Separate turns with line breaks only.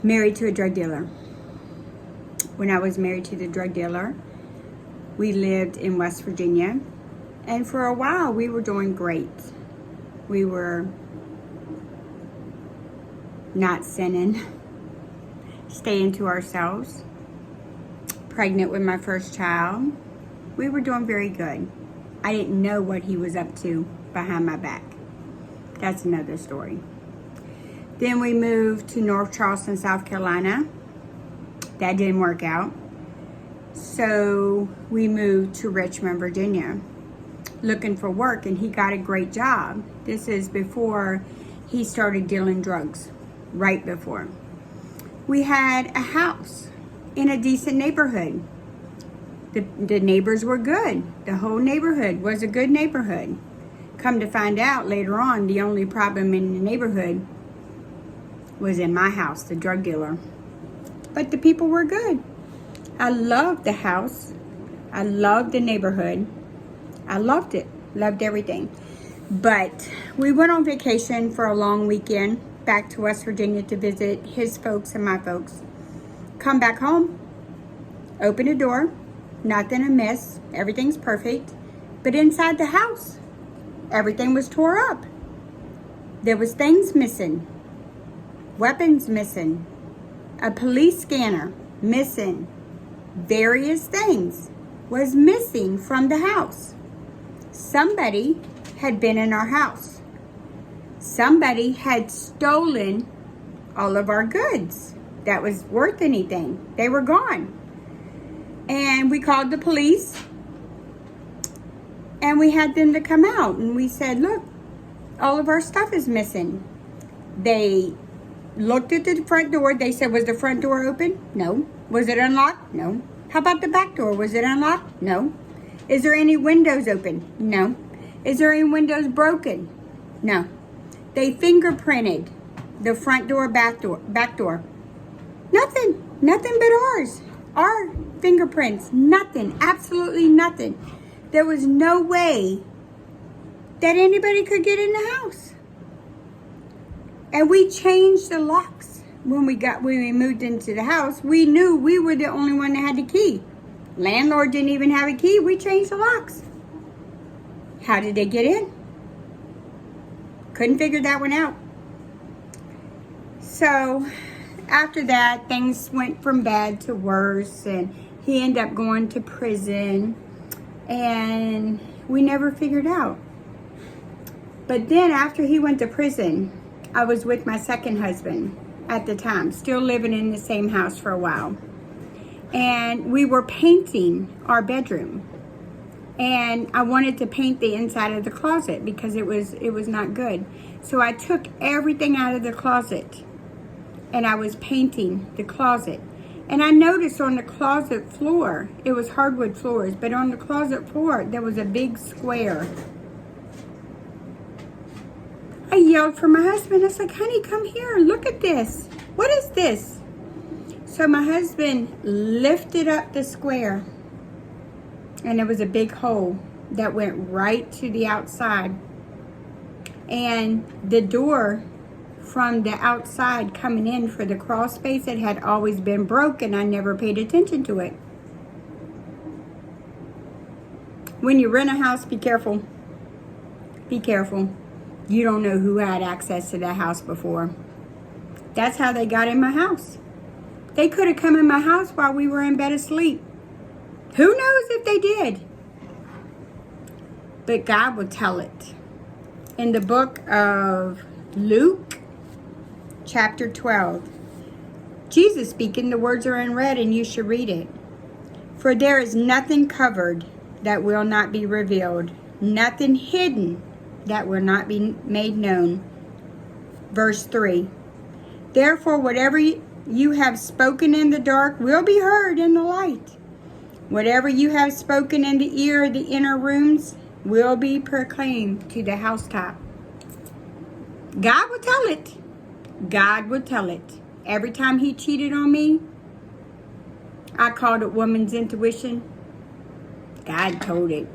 married to a drug dealer. When I was married to the drug dealer, we lived in West Virginia, and for a while we were doing great. We were not sinning, staying to ourselves, pregnant with my first child. We were doing very good. I didn't know what he was up to behind my back. That's another story. Then we moved to North Charleston, South Carolina. That didn't work out. So we moved to Richmond, Virginia, looking for work, and he got a great job. This is before he started dealing drugs, right before. We had a house in a decent neighborhood. The neighbors were good. The whole neighborhood was a good neighborhood. Come to find out later on, the only problem in the neighborhood was in my house, the drug dealer. But the people were good. I loved the house. I loved the neighborhood. I loved it. Loved everything. But we went on vacation for a long weekend back to West Virginia to visit his folks and my folks. Come back home. Open the door. Nothing amiss. Everything's perfect. But inside the house, everything was tore up. There was things missing. Weapons missing. A police scanner missing. Various things was missing from the house. Somebody had been in our house. Somebody had stolen all of our goods that was worth anything. They were gone. And we called the police, and we had them to come out, and we said, look, all of our stuff is missing. They looked at the front door. They said, was the front door open? No. Was it unlocked? No. How about the back door? Was it unlocked? No. Is there any windows open? No. Is there any windows broken? No. They fingerprinted the front door, back door. Nothing but ours. Our fingerprints, nothing, absolutely nothing. There was no way that anybody could get in the house. And we changed the locks when we moved into the house. We knew we were the only one that had the key. Landlord didn't even have a key. We changed the locks. How did they get in? Couldn't figure that one out. So after that, things went from bad to worse, and he ended up going to prison, and we never figured out. But then after he went to prison, I was with my second husband at the time, still living in the same house for a while. And we were painting our bedroom. And I wanted to paint the inside of the closet because it was not good. So I took everything out of the closet, and I was painting the closet. And I noticed on the closet floor, it was hardwood floors, but on the closet floor, there was a big square. I yelled for my husband. I was like, honey, come here. Look at this. What is this? So my husband lifted up the square, and there was a big hole that went right to the outside. And the door from the outside coming in for the crawl space, it had always been broken. I never paid attention to it. When you rent a house, be careful. Be careful. You don't know who had access to that house before. That's how they got in my house. They could have come in my house while we were in bed asleep. Who knows if they did? But God will tell it. In the book of Luke, chapter 12, Jesus speaking, the words are in red, and you should read it. For there is nothing covered that will not be revealed, nothing hidden that will not be made known. Verse 3. Therefore, whatever you have spoken in the dark will be heard in the light. Whatever you have spoken in the ear of the inner rooms will be proclaimed to the housetop. God will tell it. God will tell it. Every time he cheated on me, I called it woman's intuition. God told it.